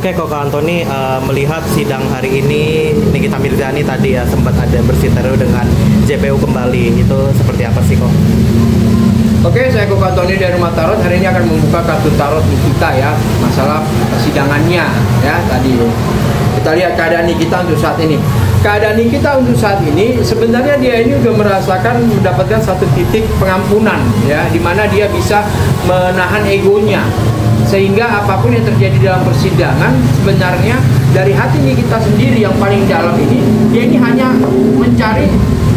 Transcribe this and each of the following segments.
Oke, kok Kak Antoni melihat sidang hari ini Nikita Mirzani tadi ya sempat ada bersiteru dengan JPU kembali, itu seperti apa sih kok? Oke, saya Kok Antoni dari Rumah Tarot. Hari ini akan membuka kartu tarot Nikita ya, masalah persidangannya ya tadi. Kita lihat keadaan Nikita untuk saat ini. Keadaan Nikita untuk saat ini sebenarnya dia ini sudah merasakan mendapatkan satu titik pengampunan ya, di mana dia bisa menahan egonya. Sehingga apapun yang terjadi dalam persidangan sebenarnya dari hati Nikita sendiri yang paling dalam ini, dia ini hanya mencari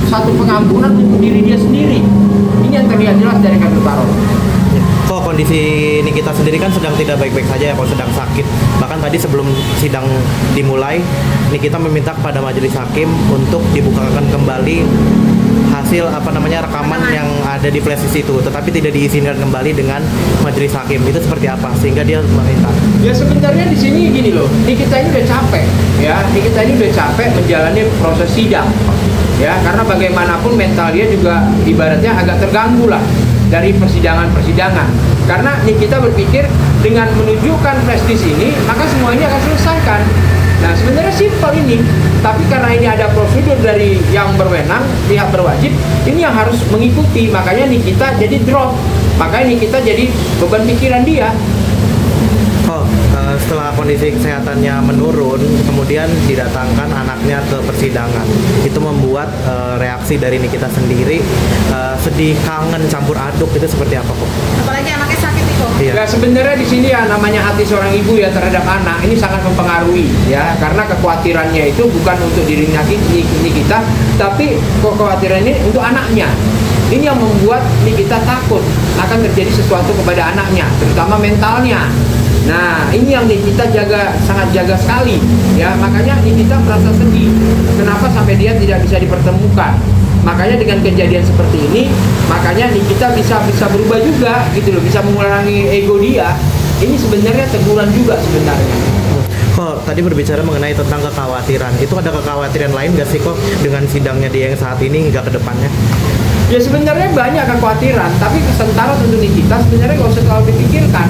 satu pengampunan untuk diri dia sendiri. Ini yang terlihat jelas dari kartu tarot. Kok kondisi Nikita sendiri kan sedang tidak baik-baik saja ya, kok sedang sakit. Bahkan tadi sebelum sidang dimulai, Nikita meminta kepada majelis hakim untuk dibukakan kembali hasil rekaman yang ada di flashdisk itu, tetapi tidak diizinkan kembali dengan majelis hakim. Itu seperti apa sehingga dia meminta? Ya sebenarnya di sini gini loh, Nikita ini udah capek ya, Nikita ini udah capek menjalani proses sidang ya, karena bagaimanapun mental dia juga ibaratnya agak terganggu lah dari persidangan-persidangan. Karena Nikita berpikir dengan menunjukkan flashdisk ini maka semua ini akan selesaikan. Nah sebenarnya simpel ini, tapi karena ini ada prosedur dari yang berwenang, pihak berwajib, ini yang harus mengikuti. Makanya Nikita jadi drop, makanya Nikita jadi beban pikiran dia. Setelah kondisi kesehatannya menurun, kemudian didatangkan anaknya ke persidangan. Itu membuat reaksi dari Nikita sendiri sedih, kangen, campur aduk. Itu seperti apa kok? Apalagi anaknya sakit nih kok. Iya. Nah, sebenarnya di sini ya namanya hati seorang ibu ya terhadap anak ini sangat mempengaruhi ya, karena kekhawatirannya itu bukan untuk diri Nikita, tapi kekhawatiran ini untuk anaknya. Ini yang membuat Nikita takut akan terjadi sesuatu kepada anaknya, terutama mentalnya. Nah, ini yang Nikita sangat jaga sekali ya, makanya Nikita merasa sedih. Kenapa sampai dia tidak bisa dipertemukan? Makanya dengan kejadian seperti ini, makanya Nikita bisa berubah juga gitu loh, bisa mengurangi ego dia. Ini sebenarnya teguran juga sebenarnya. Kok tadi berbicara mengenai tentang kekhawatiran, itu ada kekhawatiran lain nggak sih kok dengan sidangnya dia yang saat ini hingga ke depannya? Ya sebenarnya banyak kekhawatiran, tapi sementara untuk Nikita sebenarnya nggak usah terlalu dipikirkan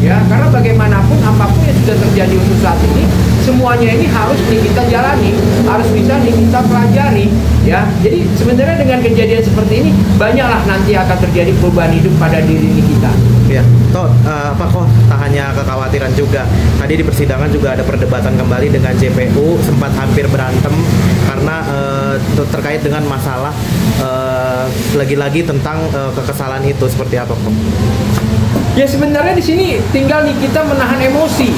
ya, karena bagaimanapun apapun yang sudah terjadi untuk saat ini, semuanya ini harus Nikita jalani, harus bisa Nikita pelajari ya. Jadi sebenarnya dengan kejadian seperti ini banyaklah nanti akan terjadi perubahan hidup pada diri Nikita. Ya, apa kok tak hanya kekhawatiran juga. Tadi di persidangan juga ada perdebatan kembali dengan JPU, sempat hampir berantem karena terkait dengan masalah lagi-lagi tentang kekesalan itu. Seperti apa kok? Ya sebenarnya di sini tinggal Nikita menahan emosi,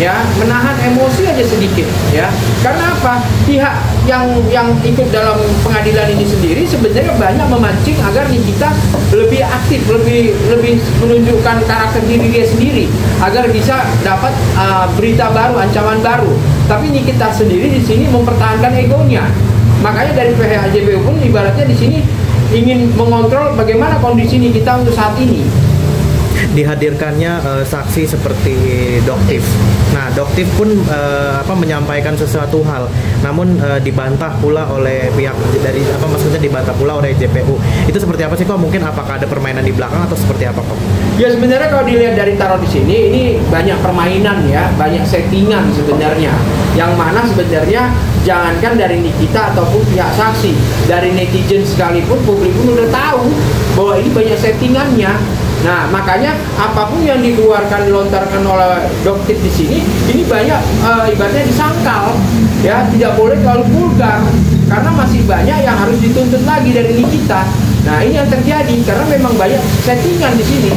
ya menahan emosi aja sedikit, ya. Karena apa? Pihak yang ikut dalam pengadilan ini sendiri sebenarnya banyak memancing agar Nikita lebih aktif, lebih menunjukkan karakter diri dia sendiri, agar bisa dapat berita baru, ancaman baru. Tapi Nikita sendiri di sini mempertahankan egonya. Makanya dari pihak JPU pun ibaratnya di sini ingin mengontrol bagaimana kondisi Nikita untuk saat ini. Dihadirkannya saksi seperti Doktif. Nah, Doktif pun menyampaikan sesuatu hal, namun dibantah pula oleh pihak dari dibantah pula oleh JPU. Itu seperti apa sih kok? Mungkin apakah ada permainan di belakang atau seperti apa kok? Ya sebenarnya kalau dilihat dari tarot di sini, ini banyak permainan ya, banyak settingan sebenarnya. Yang mana sebenarnya jangankan dari Nikita ataupun pihak saksi, dari netizen sekalipun, publik pun udah tahu bahwa ini banyak settingannya. Nah, makanya apapun yang dikeluarkan, dilontarkan oleh Doktif di sini, ini banyak ibaratnya disangkal, ya tidak boleh terlalu vulgar, karena masih banyak yang harus dituntut lagi dari Nikita. Nah, ini yang terjadi karena memang banyak settingan di sini.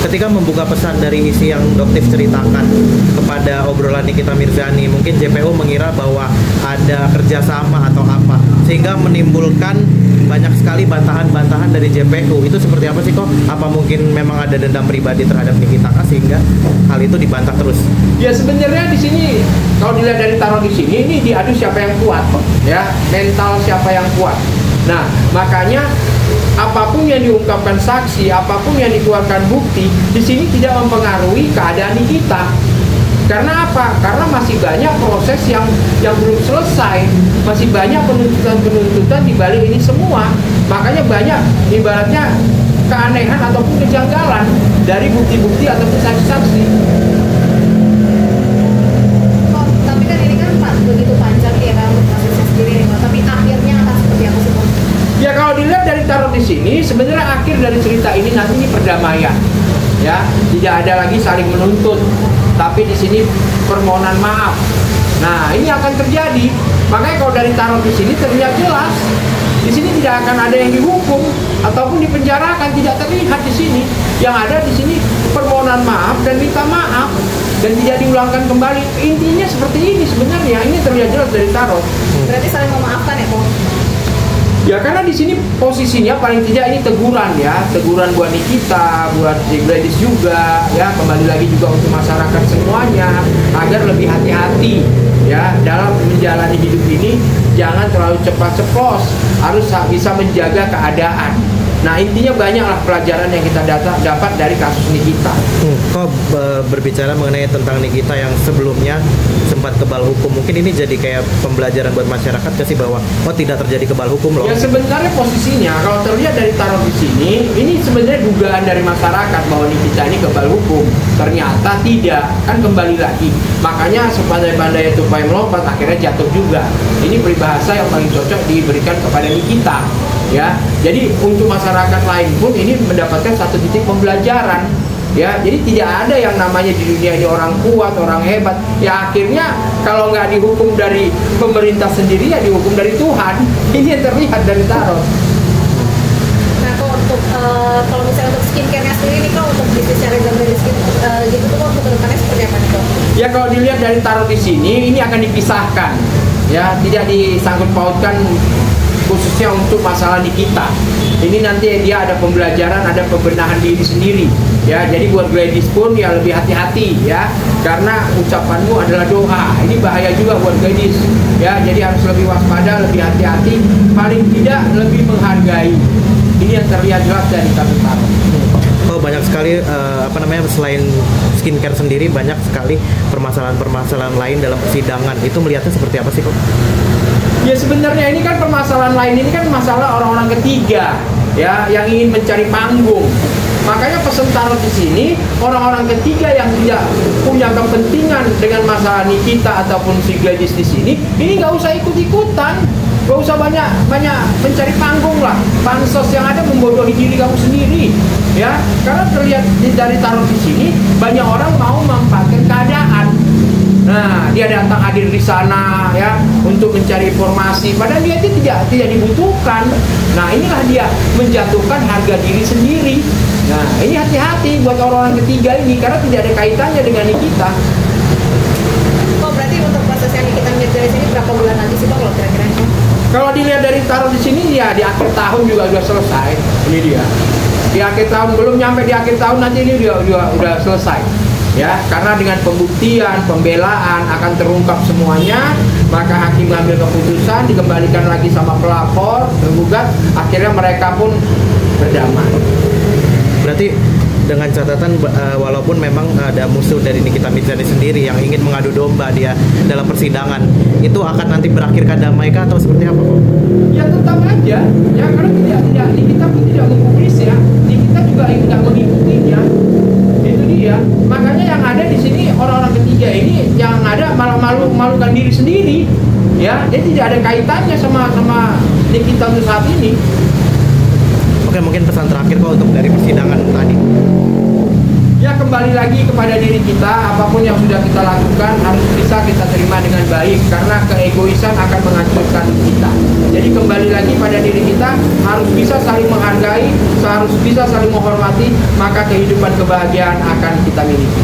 Ketika membuka pesan dari isi yang Doktif ceritakan kepada obrolan Nikita Mirzani, mungkin JPU mengira bahwa ada kerjasama atau apa, sehingga menimbulkan banyak sekali bantahan-bantahan dari JPU. Itu seperti apa sih kok? Apa mungkin memang ada dendam pribadi terhadap Nikita sehingga hal itu dibantah terus? Ya sebenarnya di sini kalau dilihat dari tarot di sini, ini diadu siapa yang kuat, ya mental siapa yang kuat. Nah makanya apapun yang diungkapkan saksi, apapun yang dikeluarkan bukti, di sini tidak mempengaruhi keadaan Nikita. Karena apa? Karena masih banyak proses yang belum selesai, masih banyak penuntutan di balik ini semua. Makanya banyak ibaratnya keanehan ataupun kejanggalan dari bukti-bukti ataupun saksi-saksi. Ini sebenarnya akhir dari cerita ini nanti ini perdamaian. Ya, tidak ada lagi saling menuntut, tapi di sini permohonan maaf. Nah, ini akan terjadi. Makanya kalau dari taruh di sini terlihat jelas. Di sini tidak akan ada yang dihukum ataupun dipenjarakan, tidak terlihat di sini. Yang ada di sini permohonan maaf dan minta maaf dan tidak diulangkan kembali. Intinya seperti ini sebenarnya. Ini terlihat jelas dari taruh. Berarti saling memaafkan ya, Ko? Ya karena di sini posisinya paling tidak ini teguran ya, teguran buat Nikita, buat si Gladys juga ya, kembali lagi juga untuk masyarakat semuanya agar lebih hati-hati ya dalam menjalani hidup ini, jangan terlalu cepat ceplos, harus bisa menjaga keadaan. Nah intinya banyaklah pelajaran yang kita dapat dari kasus Nikita. Kok berbicara mengenai tentang Nikita yang sebelumnya sempat kebal hukum, mungkin ini jadi kayak pembelajaran buat masyarakat kasih bahwa oh tidak terjadi kebal hukum loh. Ya sebenarnya posisinya kalau terlihat dari taruh di sini, ini sebenarnya dugaan dari masyarakat bahwa Nikita ini kebal hukum. Ternyata tidak, kan kembali lagi. Makanya sepandai-pandai tupai melompat akhirnya jatuh juga. Ini peribahasa yang paling cocok diberikan kepada Nikita. Ya, jadi untuk masyarakat lain pun ini mendapatkan satu titik pembelajaran. Ya, jadi tidak ada yang namanya di dunia ini orang kuat, orang hebat. Ya akhirnya kalau nggak dihukum dari pemerintah sendiri ya dihukum dari Tuhan. Ini yang terlihat dari taruh. Nah, kok untuk kalau misalnya untuk skincare-nya sendiri nih, kalau untuk bisnisnya Reza Brand Skin gitu tuh untuk kedepannya seperti apa nih, Kok? Ya kalau dilihat dari taruh di sini, ini akan dipisahkan. Ya, tidak disangkut pautkan khususnya untuk masalah Nikita. Ini nanti dia ada pembelajaran, ada pembenahan diri sendiri. Ya, jadi buat Gladys pun ya lebih hati-hati ya, karena ucapanmu adalah doa. Ini bahaya juga buat Gladys. Ya, jadi harus lebih waspada, lebih hati-hati, paling tidak lebih menghargai. Ini yang terlihat jelas dari kasus taruh. Oh banyak sekali selain skincare sendiri banyak sekali permasalahan-permasalahan lain dalam persidangan. Itu melihatnya seperti apa sih kok? Ya sebenarnya ini kan permasalahan lain, ini kan masalah orang-orang ketiga ya yang ingin mencari panggung. Makanya pesan taruh di sini, orang-orang ketiga yang tidak punya kepentingan dengan masalah Nikita ataupun si Gladys di sini, ini nggak usah ikut-ikutan, nggak usah banyak mencari panggung lah. Pansos yang ada membodohi diri kamu sendiri, ya. Karena terlihat dari taruh di sini, banyak orang mau memanfaatkan keadaan. Nah, dia datang hadir di sana ya untuk mencari informasi, padahal dia itu tidak dibutuhkan. Nah, inilah dia menjatuhkan harga diri sendiri. Nah, ini hati-hati buat orang-orang ketiga ini karena tidak ada kaitannya dengan Nikita. Kok berarti untuk proses yang kita lihat dari sini berapa bulan lagi sih, Kok, kalau kira-kira? Kalau dilihat dari taruh di sini ya di akhir tahun juga sudah selesai. Ini dia. Di akhir tahun, belum nyampe di akhir tahun nanti ini udah selesai. Ya, karena dengan pembuktian, pembelaan akan terungkap semuanya, maka hakim mengambil keputusan, dikembalikan lagi sama pelapor, tergugat, akhirnya mereka pun berdamai. Berarti dengan catatan walaupun memang ada musuh dari Nikita Mirzani sendiri yang ingin mengadu domba dia dalam persidangan, itu akan nanti berakhir damai kah atau seperti apa kok? Ya tetap aja, ya karena tidak Nikita pun tidak mempublis ya, Nikita juga tidak mengikutinya. Itu dia. Makanya yang ada di sini orang-orang ketiga ini yang ada malah malukan diri sendiri. Ya, jadi tidak ada kaitannya sama Nikita untuk saat ini. Oke, mungkin pesan terakhir kok untuk dari persidangan tadi. Ya kembali lagi kepada diri kita, apapun yang sudah kita lakukan harus bisa kita terima dengan baik karena keegoisan akan menghancurkan kita. Jadi kembali lagi pada diri kita, harus bisa saling menghargai, harus bisa saling menghormati, maka kehidupan kebahagiaan akan kita miliki.